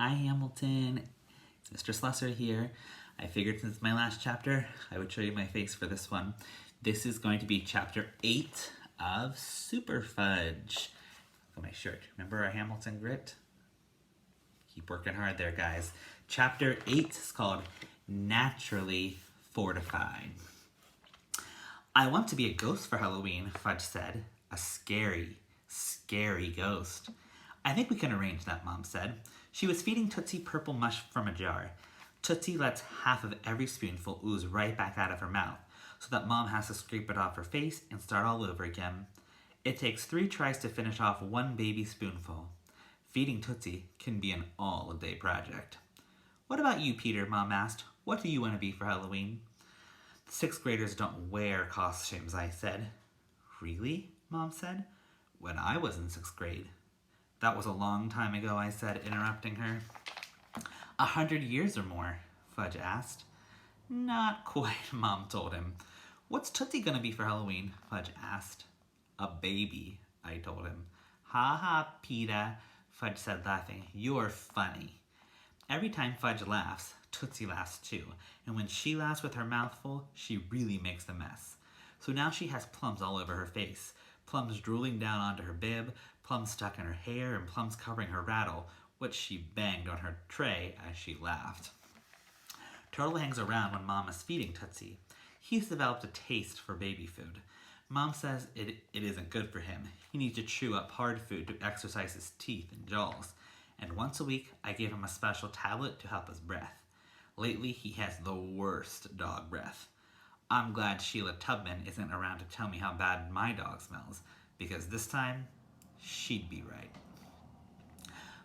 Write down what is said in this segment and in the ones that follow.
Hi Hamilton, it's Mr. Slusser here. I figured since my last chapter, I would show you my face for this one. This is going to be chapter 8 of Super Fudge. Look at my shirt. Remember our Hamilton grit? Keep working hard there, guys. Chapter 8 is called Naturally Fortified. I want to be a ghost for Halloween, Fudge said. A scary, scary ghost. I think we can arrange that, Mom said. She was feeding Tootsie purple mush from a jar. Tootsie lets half of every spoonful ooze right back out of her mouth, so that Mom has to scrape it off her face and start all over again. It takes 3 tries to finish off one baby spoonful. Feeding Tootsie can be an all-day project. What about you, Peter? Mom asked. What do you want to be for Halloween? 6th graders don't wear costumes, I said. Really? Mom said. When I was in 6th grade. That was a long time ago, I said, interrupting her. 100 years or more, Fudge asked. Not quite, Mom told him. What's Tootsie gonna be for Halloween? Fudge asked. A baby, I told him. Ha ha, Peter, Fudge said, laughing. You're funny. Every time Fudge laughs, Tootsie laughs too, and when she laughs with her mouth full, she really makes a mess. So now she has plums all over her face, plums drooling down onto her bib, plums stuck in her hair, and plums covering her rattle, which she banged on her tray as she laughed. Turtle hangs around when Mom is feeding Tootsie. He's developed a taste for baby food. Mom says it isn't good for him. He needs to chew up hard food to exercise his teeth and jaws. And once a week, I give him a special tablet to help his breath. Lately, he has the worst dog breath. I'm glad Sheila Tubman isn't around to tell me how bad my dog smells, because this time, she'd be right.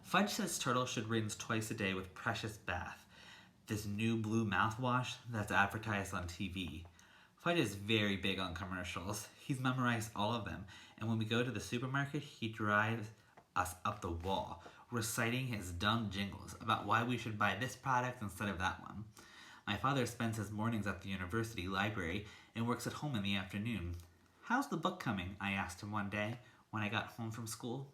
Fudge says Turtle should rinse twice a day with Precious Bath, this new blue mouthwash that's advertised on TV. Fudge is very big on commercials. He's memorized all of them, and when we go to the supermarket, he drives us up the wall, reciting his dumb jingles about why we should buy this product instead of that one. My father spends his mornings at the university library and works at home in the afternoon. How's the book coming? I asked him one day when I got home from school.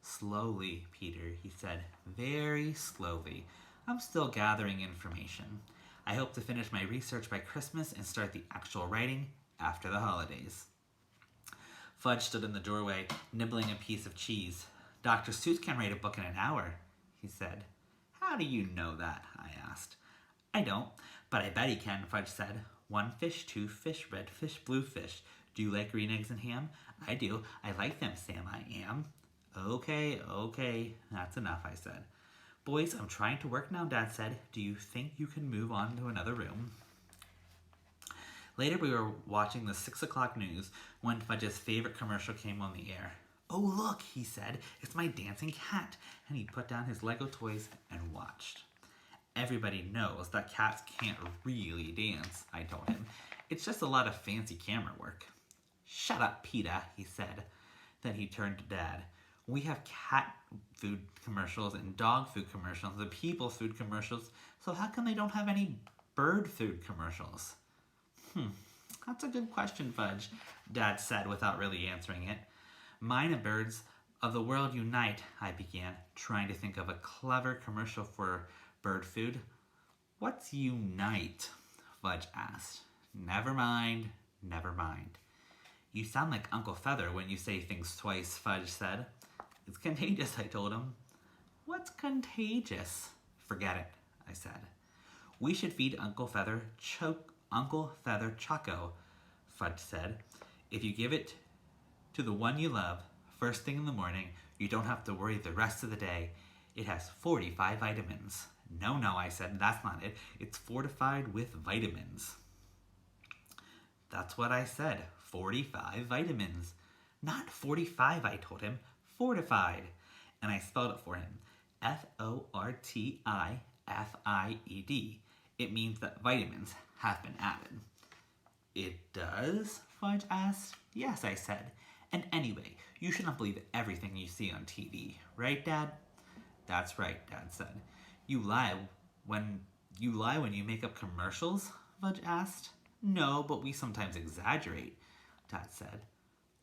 Slowly, Peter, he said, very slowly. I'm still gathering information. I hope to finish my research by Christmas and start the actual writing after the holidays. Fudge stood in the doorway, nibbling a piece of cheese. Dr. Seuss can write a book in an hour, he said. How do you know that? I asked. I don't, but I bet he can, Fudge said. 1 fish, 2 fish, red fish, blue fish. Do you like green eggs and ham? I do. I like them, Sam, I am. Okay, that's enough, I said. Boys, I'm trying to work now, Dad said. Do you think you can move on to another room? Later, we were watching the 6 o'clock news when Fudge's favorite commercial came on the air. Oh, look, he said. It's my dancing cat. And he put down his Lego toys and watched. Everybody knows that cats can't really dance, I told him. It's just a lot of fancy camera work. Shut up, Peter, he said. Then he turned to Dad. We have cat food commercials and dog food commercials and people food commercials, so how come they don't have any bird food commercials? That's a good question, Fudge, Dad said without really answering it. Mine and birds of the world unite, I began, trying to think of a clever commercial for bird food. What's unite? Fudge asked. Never mind. You sound like Uncle Feather when you say things twice, Fudge said. It's contagious, I told him. What's contagious? Forget it, I said. We should feed Uncle Feather Choco, Fudge said. If you give it to the one you love, first thing in the morning, you don't have to worry the rest of the day. It has 45 vitamins. No, I said, that's not it. It's fortified with vitamins. That's what I said, 45 vitamins. Not 45, I told him, fortified. And I spelled it for him, Fortified. It means that vitamins have been added. It does? Fudge asked. Yes, I said. And anyway, you shouldn't believe everything you see on TV, right, Dad? That's right, Dad said. You lie when you make up commercials? Fudge asked. No, but we sometimes exaggerate, Dad said.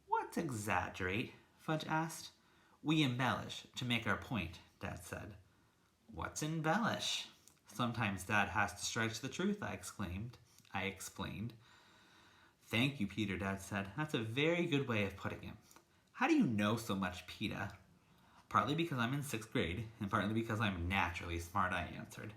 What's exaggerate? Fudge asked. We embellish to make our point, Dad said. What's embellish? Sometimes Dad has to stretch the truth, I exclaimed. I explained. Thank you, Peter, Dad said. That's a very good way of putting it. How do you know so much, Peter? Partly because I'm in 6th grade, and partly because I'm naturally smart, I answered.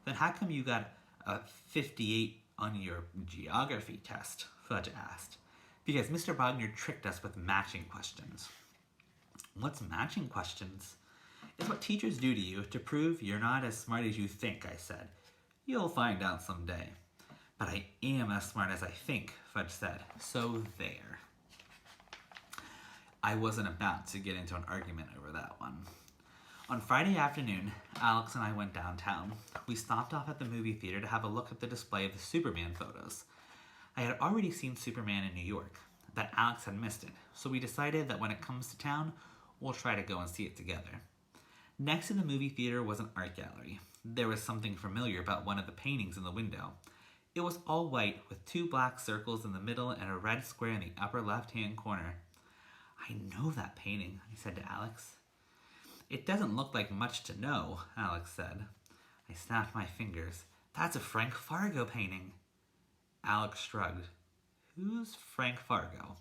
Then how come you got a 58 on your geography test? Fudge asked. Because Mr. Wagner tricked us with matching questions. What's matching questions? It's what teachers do to you to prove you're not as smart as you think, I said. You'll find out someday. But I am as smart as I think, Fudge said. So there. I wasn't about to get into an argument over that one. On Friday afternoon, Alex and I went downtown. We stopped off at the movie theater to have a look at the display of the Superman photos. I had already seen Superman in New York, but Alex had missed it, so we decided that when it comes to town, we'll try to go and see it together. Next to the movie theater was an art gallery. There was something familiar about one of the paintings in the window. It was all white with 2 black circles in the middle and a red square in the upper left-hand corner. I know that painting, I said to Alex. It doesn't look like much to know, Alex said. I snapped my fingers. That's a Frank Fargo painting. Alex shrugged. Who's Frank Fargo?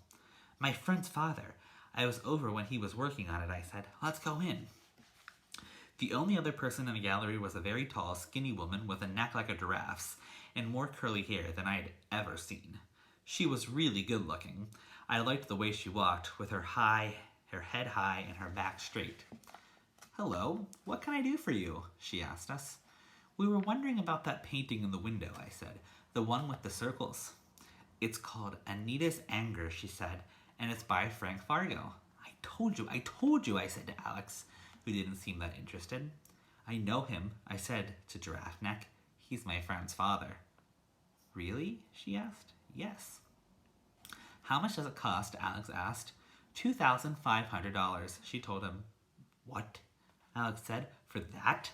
My friend's father. I was over when he was working on it, I said. Let's go in. The only other person in the gallery was a very tall, skinny woman with a neck like a giraffe's and more curly hair than I had ever seen. She was really good looking. I liked the way she walked, with her head high and her back straight. Hello, what can I do for you? She asked us. We were wondering about that painting in the window, I said. The one with the circles. It's called Anita's Anger, she said, and it's by Frank Fargo. I told you, I said to Alex, who didn't seem that interested. I know him, I said to Giraffe Neck. He's my friend's father. Really? She asked. Yes. How much does it cost? Alex asked. $2,500, she told him. What? Alex said. For that?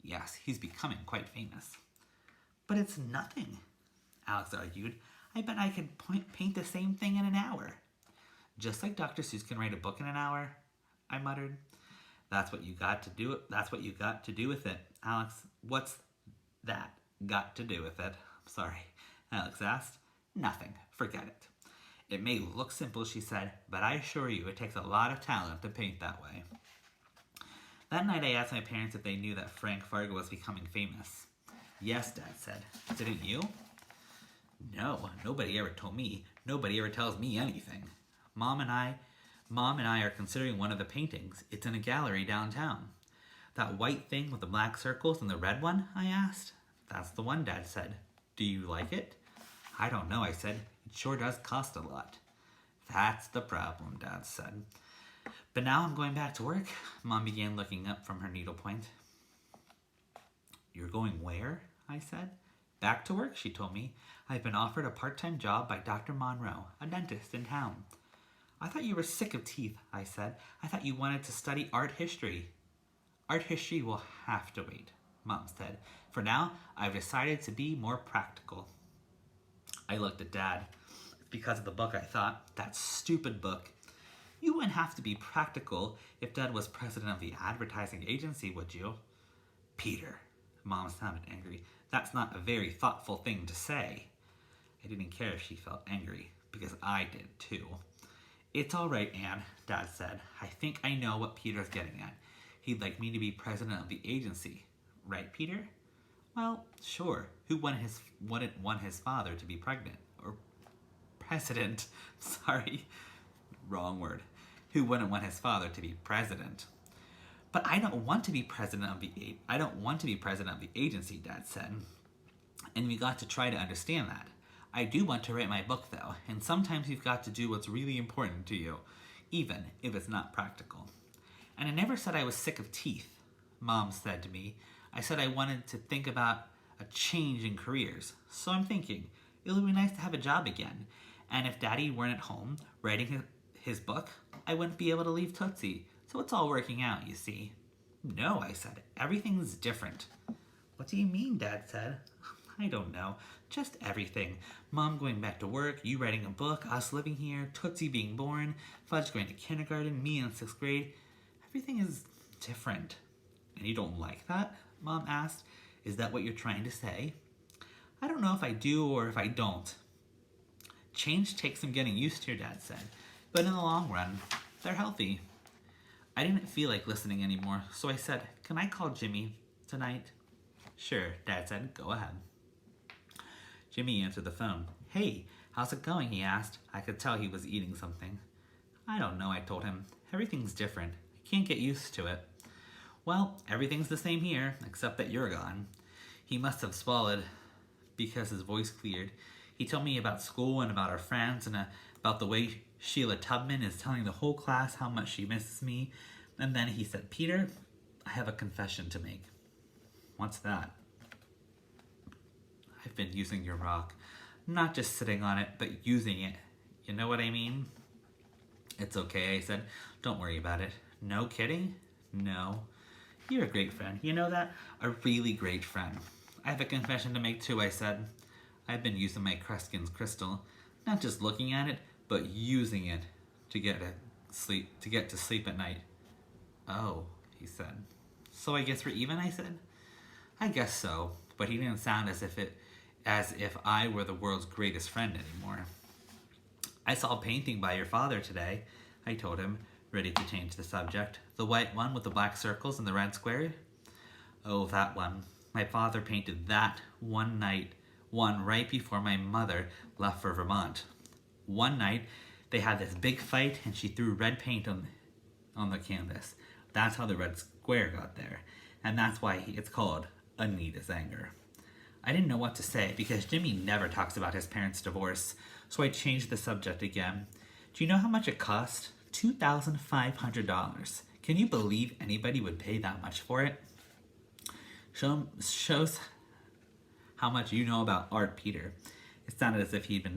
Yes, he's becoming quite famous. But it's nothing, Alex argued. I bet I could paint the same thing in an hour. Just like Dr. Seuss can write a book in an hour, I muttered. That's what you got to do with it, Alex. What's that got to do with it? Sorry, Alex asked. Nothing. Forget it. It may look simple, she said, but I assure you it takes a lot of talent to paint that way. That night I asked my parents if they knew that Frank Fargo was becoming famous. Yes, Dad said. Didn't you? No, nobody ever told me. Nobody ever tells me anything. Mom and I are considering one of the paintings. It's in a gallery downtown. That white thing with the black circles and the red one? I asked. That's the one, Dad said. Do you like it? I don't know, I said. It sure does cost a lot. That's the problem, Dad said. But now I'm going back to work. Mom began looking up from her needlepoint. You're going where? I said. Back to work, she told me. I've been offered a part-time job by Dr. Monroe, a dentist in town. I thought you were sick of teeth, I said. I thought you wanted to study art history. Art history will have to wait, Mom said. For now, I've decided to be more practical. I looked at Dad. Because of the book, I thought. That stupid book. You wouldn't have to be practical if Dad was president of the advertising agency, would you? Peter, Mom sounded angry. That's not a very thoughtful thing to say. I didn't care if she felt angry, because I did too. It's all right, Anne, Dad said. I think I know what Peter's getting at. He'd like me to be president of the agency. Right, Peter? Well, sure. Who wouldn't want his father to be pregnant? Or president. Sorry. Wrong word. Who wouldn't want his father to be president? But I don't want to be president of the agency, Dad said. And we got to try to understand that. I do want to write my book, though, and sometimes you've got to do what's really important to you, even if it's not practical. And I never said I was sick of teeth, Mom said to me. I said I wanted to think about a change in careers. So I'm thinking, it would be nice to have a job again. And if Daddy weren't at home writing his book, I wouldn't be able to leave Tootsie. So it's all working out, you see. No, I said. Everything's different. What do you mean, Dad said. I don't know. Just everything. Mom going back to work, you writing a book, us living here, Tootsie being born, Fudge going to kindergarten, me in 6th grade. Everything is different. And you don't like that? Mom asked. Is that what you're trying to say? I don't know if I do or if I don't. Change takes some getting used to, Dad said. But in the long run, they're healthy. I didn't feel like listening anymore, so I said, can I call Jimmy tonight? Sure, Dad said, go ahead. Jimmy answered the phone. Hey, how's it going? He asked. I could tell he was eating something. I don't know, I told him. Everything's different. I can't get used to it. Well, everything's the same here, except that you're gone. He must have swallowed because his voice cleared. He told me about school and about our friends and about the way Sheila Tubman is telling the whole class how much she misses me. And then he said, Peter, I have a confession to make. What's that? I've been using your rock. Not just sitting on it, but using it. You know what I mean? It's okay, I said. Don't worry about it. No kidding? No. You're a great friend. You know that? A really great friend. I have a confession to make too, I said. I've been using my Kreskin's crystal. Not just looking at it, but using it to get to sleep at night. Oh, he said. So I guess we're even, I said. I guess so, but he didn't sound as if I were the world's greatest friend anymore. I saw a painting by your father today, I told him, ready to change the subject. The white one with the black circles and the red square? Oh, that one. My father painted that one right before my mother left for Vermont. One night, they had this big fight and she threw red paint on the canvas. That's how the red square got there. And that's why it's called Anita's Anger. I didn't know what to say because Jimmy never talks about his parents' divorce, so I changed the subject again. Do you know how much it cost? $2,500. Can you believe anybody would pay that much for it? Shows how much you know about art, Peter. It sounded as if he'd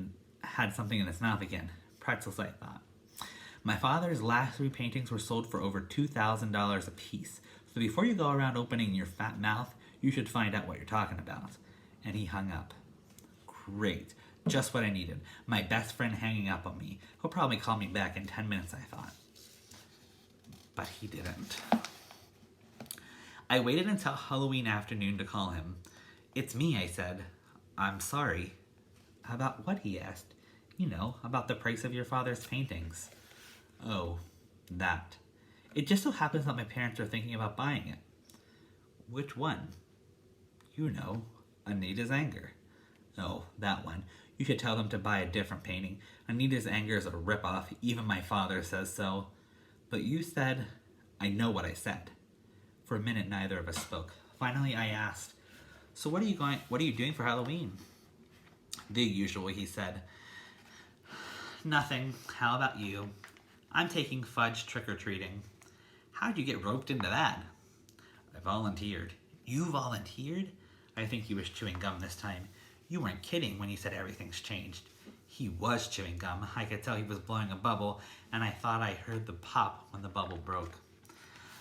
had something in his mouth again. Pretzels, I thought. My father's last 3 paintings were sold for over $2,000 a piece. So before you go around opening your fat mouth, you should find out what you're talking about. And he hung up. Great. Just what I needed. My best friend hanging up on me. He'll probably call me back in 10 minutes, I thought. But he didn't. I waited until Halloween afternoon to call him. It's me, I said. I'm sorry. About what, he asked. You know, about the price of your father's paintings. Oh, that. It just so happens that my parents are thinking about buying it. Which one? You know, Anita's Anger. Oh, that one. You should tell them to buy a different painting. Anita's Anger is a ripoff. Even my father says so. But you said... I know what I said. For a minute, neither of us spoke. Finally, I asked, so what are you doing for Halloween? The usual, he said. Nothing. How about you? I'm taking Fudge trick-or-treating. How'd you get roped into that? I volunteered. You volunteered? I think he was chewing gum this time. You weren't kidding when you said everything's changed. He was chewing gum. I could tell he was blowing a bubble, and I thought I heard the pop when the bubble broke.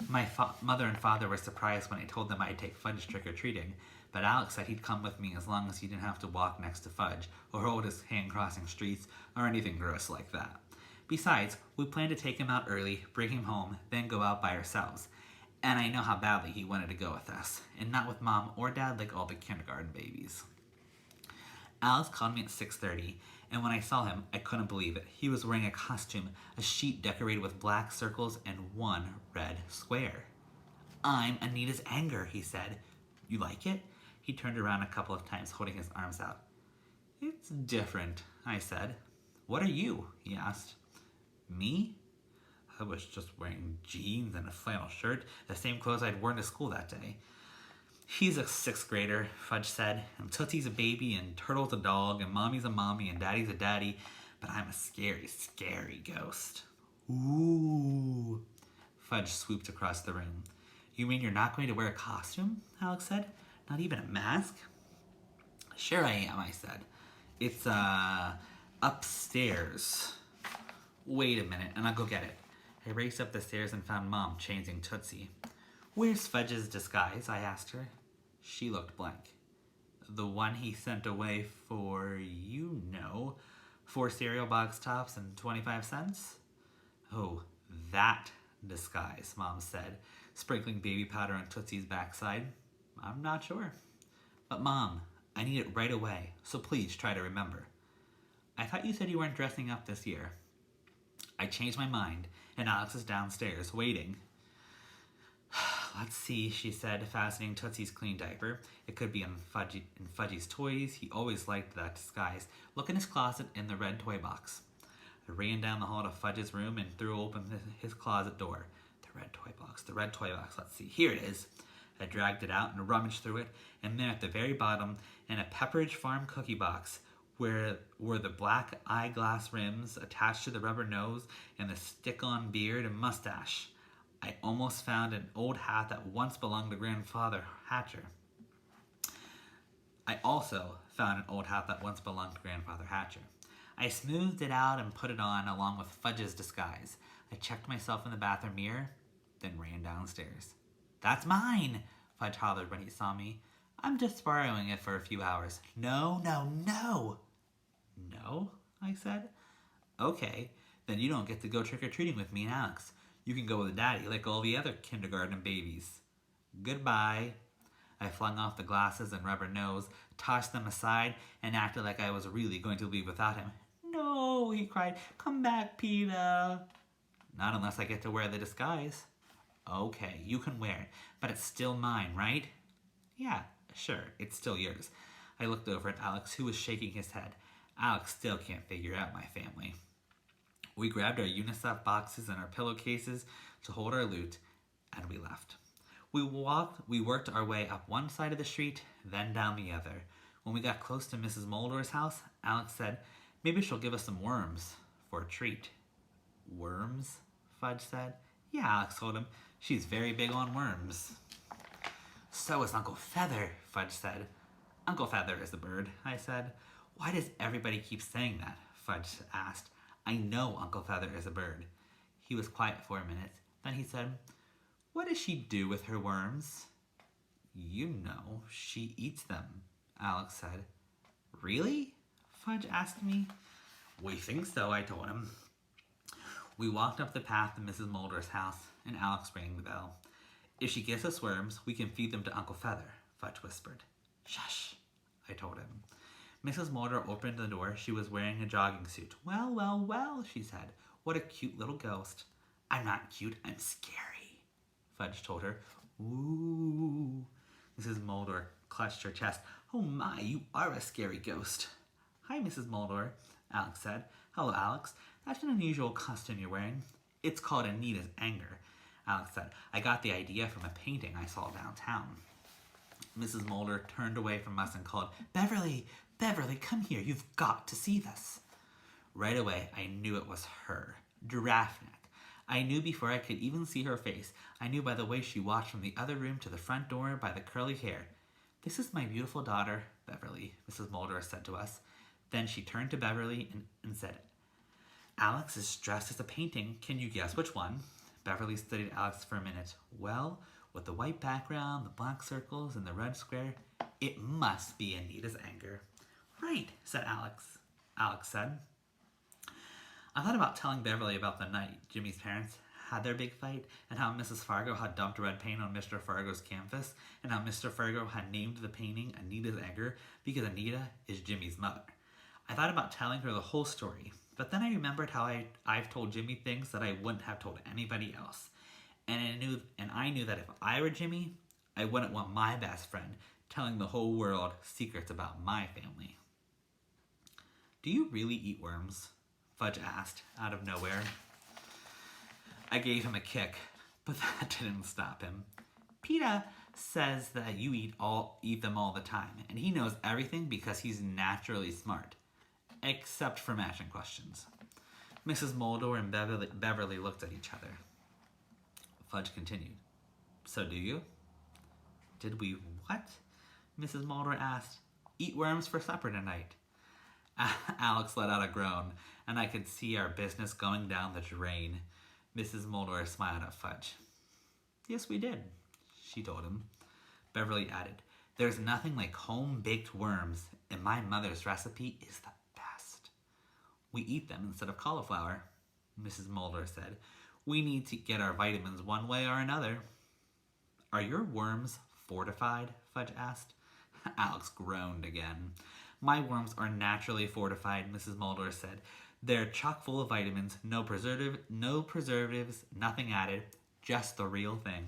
My mother and father were surprised when I told them I'd take Fudge trick-or-treating, but Alex said he'd come with me as long as he didn't have to walk next to Fudge, or hold his hand crossing streets, or anything gross like that. Besides, we planned to take him out early, bring him home, then go out by ourselves. And I know how badly he wanted to go with us, and not with Mom or Dad like all the kindergarten babies. Alex called me at 6:30, and when I saw him, I couldn't believe it. He was wearing a costume, a sheet decorated with black circles and one red square. I'm Anita's Anger, he said. You like it? He turned around a couple of times, holding his arms out. It's different, I said. What are you? He asked. Me? I was just wearing jeans and a flannel shirt, the same clothes I'd worn to school that day. He's a 6th grader, Fudge said, and Tootsie's a baby, and Turtle's a dog, and Mommy's a mommy, and Daddy's a daddy, but I'm a scary, scary ghost. Ooh. Fudge swooped across the room. You mean you're not going to wear a costume? Alex said. Not even a mask? Sure I am, I said. It's, upstairs. Wait a minute, and I'll go get it. I raced up the stairs and found Mom changing Tootsie. Where's Fudge's disguise? I asked her. She looked blank. The one he sent away for, 4 cereal box tops and 25 cents? Oh, that disguise, Mom said, sprinkling baby powder on Tootsie's backside? I'm not sure. But Mom, I need it right away, so please try to remember. I thought you said you weren't dressing up this year. I changed my mind, and Alex is downstairs, waiting. Let's see, she said, fastening Tootsie's clean diaper. It could be in Fudgy's toys. He always liked that disguise. Look in his closet in the red toy box. I ran down the hall to Fudge's room and threw open his closet door. The red toy box, let's see, here it is. I dragged it out and rummaged through it, and there at the very bottom, in a Pepperidge Farm cookie box, where were the black eyeglass rims attached to the rubber nose and the stick-on beard and mustache. I almost found an old hat that once belonged to Grandfather Hatcher. I smoothed it out and put it on along with Fudge's disguise. I checked myself in the bathroom mirror, then ran downstairs. That's mine, Fudge hollered when he saw me. I'm just borrowing it for a few hours. No. No, I said. Okay, then you don't get to go trick-or-treating with me and Alex. You can go with Daddy like all the other kindergarten babies. Goodbye. I flung off the glasses and rubber nose, tossed them aside, and acted like I was really going to leave without him. No, he cried. Come back, Peter. Not unless I get to wear the disguise. Okay, you can wear it, but it's still mine, right? Yeah, sure, it's still yours. I looked over at Alex, who was shaking his head. Alex still can't figure out my family. We grabbed our UNICEF boxes and our pillowcases to hold our loot, and we left. We worked our way up one side of the street, then down the other. When we got close to Mrs. Moldor's house, Alex said, maybe she'll give us some worms for a treat. Worms? Fudge said. Yeah, Alex told him. She's very big on worms. So is Uncle Feather, Fudge said. Uncle Feather is a bird, I said. Why does everybody keep saying that? Fudge asked. I know Uncle Feather is a bird. He was quiet for a minute. Then he said, what does she do with her worms? You know, she eats them, Alex said. Really? Fudge asked me. We think so, I told him. We walked up the path to Mrs. Moldor's house, and Alex rang the bell. If she gives us worms, we can feed them to Uncle Feather, Fudge whispered. Shush, I told him. Mrs. Moldor opened the door. She was wearing a jogging suit. Well, she said. What a cute little ghost. I'm not cute, I'm scary, Fudge told her. Ooh. Mrs. Moldor clutched her chest. Oh my, you are a scary ghost. Hi, Mrs. Moldor, Alex said. Hello, Alex. That's an unusual costume you're wearing. It's called Anita's Anger, Alex said. I got the idea from a painting I saw downtown. Mrs. Moldor turned away from us and called, Beverly, come here. You've got to see this. Right away, I knew it was her, Giraffe Neck. I knew before I could even see her face. I knew by the way she walked from the other room to the front door by the curly hair. This is my beautiful daughter, Beverly, Mrs. Moldor said to us. Then she turned to Beverly and said, Alex is dressed as a painting. Can you guess which one? Beverly studied Alex for a minute. Well, with the white background, the black circles, and the red square, it must be Anita's Anger. Right, said Alex. Alex said. I thought about telling Beverly about the night Jimmy's parents had their big fight, and how Mrs. Fargo had dumped red paint on Mr. Fargo's canvas, and how Mr. Fargo had named the painting Anita's Anger because Anita is Jimmy's mother. I thought about telling her the whole story, but then I remembered how I've told Jimmy things that I wouldn't have told anybody else. And I knew that if I were Jimmy, I wouldn't want my best friend telling the whole world secrets about my family. Do you really eat worms? Fudge asked, out of nowhere. I gave him a kick, but that didn't stop him. PETA says that you eat them all the time, and he knows everything because he's naturally smart, except for matching questions. Mrs. Moldor and Beverly looked at each other. Fudge continued. So do you? Did we what? Mrs. Moldor asked. Eat worms for supper tonight. Alex let out a groan, and I could see our business going down the drain. Mrs. Moldor smiled at Fudge. Yes, we did, she told him. Beverly added, there's nothing like home-baked worms, and my mother's recipe is the best. We eat them instead of cauliflower, Mrs. Moldor said. We need to get our vitamins one way or another. Are your worms fortified? Fudge asked. Alex groaned again. My worms are naturally fortified, Mrs. Mulder said. They're chock full of vitamins, no preservatives, nothing added, just the real thing.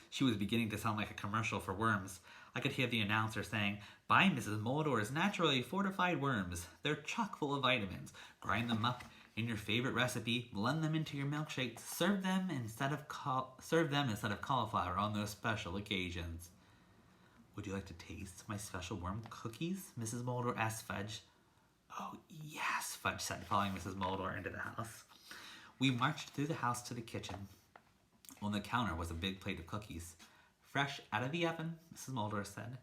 She was beginning to sound like a commercial for worms. I could hear the announcer saying, Buy Mrs. Mulder's naturally fortified worms. They're chock full of vitamins. Grind them up in your favorite recipe, blend them into your milkshakes, serve them instead of cauliflower on those special occasions. Would you like to taste my special worm cookies? Mrs. Mulder asked Fudge. Oh, yes, Fudge said, following Mrs. Mulder into the house. We marched through the house to the kitchen. On the counter was a big plate of cookies. Fresh out of the oven, Mrs. Mulder said.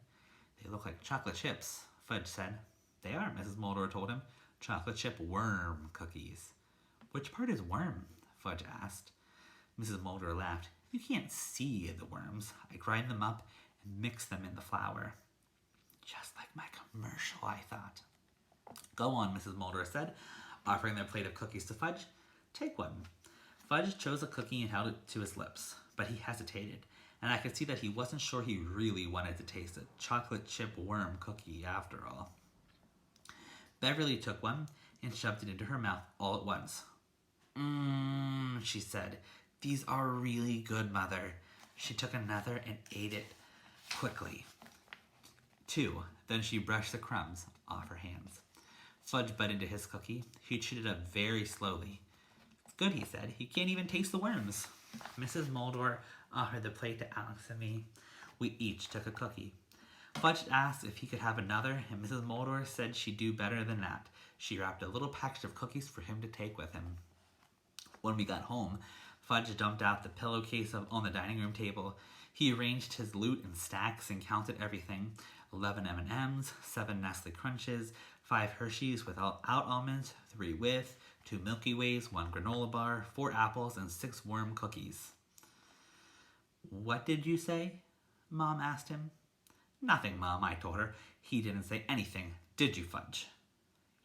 They look like chocolate chips, Fudge said. They are, Mrs. Mulder told him. Chocolate chip worm cookies. Which part is worm? Fudge asked. Mrs. Mulder laughed. You can't see the worms. I grind them up and mix them in the flour. Just like my commercial, I thought. Go on, Mrs. Mulder said, offering their plate of cookies to Fudge. Take one. Fudge chose a cookie and held it to his lips, but he hesitated, and I could see that he wasn't sure he really wanted to taste a chocolate chip worm cookie after all. Beverly took one and shoved it into her mouth all at once. She said. These are really good, Mother. She took another and ate it quickly. 2. Then she brushed the crumbs off her hands. Fudge bit into his cookie. He chewed it up very slowly. Good, he said. He can't even taste the worms. Mrs. Mulder offered the plate to Alex and me. We each took a cookie. Fudge asked if he could have another, and Mrs. Mulder said she'd do better than that. She wrapped a little package of cookies for him to take with him. When we got home, Fudge dumped out the pillowcase on the dining room table. He arranged his loot in stacks and counted everything. 11 M&Ms, 7 Nestle Crunches, 5 Hershey's without almonds, 3 with, 2 Milky Ways, 1 granola bar, 4 apples, and 6 worm cookies. What did you say? Mom asked him. Nothing, Mom, I told her. He didn't say anything, did you, Fudge?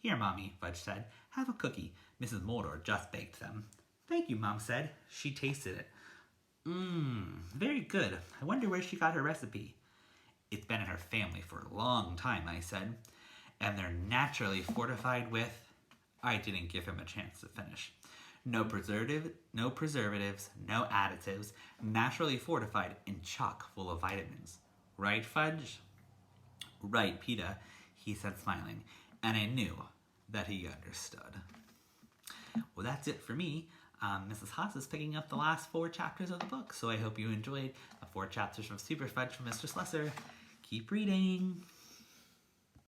Here, Mommy, Fudge said. Have a cookie. Mrs. Mulder just baked them. Thank you, Mom said. She tasted it. Very good. I wonder where she got her recipe. It's been in her family for a long time, I said. And they're naturally fortified with... I didn't give him a chance to finish. No preservatives, no additives, naturally fortified and chock full of vitamins. Right, Fudge? Right, Peter, he said, smiling, and I knew that he understood. Well, that's it for me. Mrs. Haas is picking up the last 4 chapters of the book, so I hope you enjoyed the 4 chapters from Super Fudge from Mr. Slessor. Keep reading.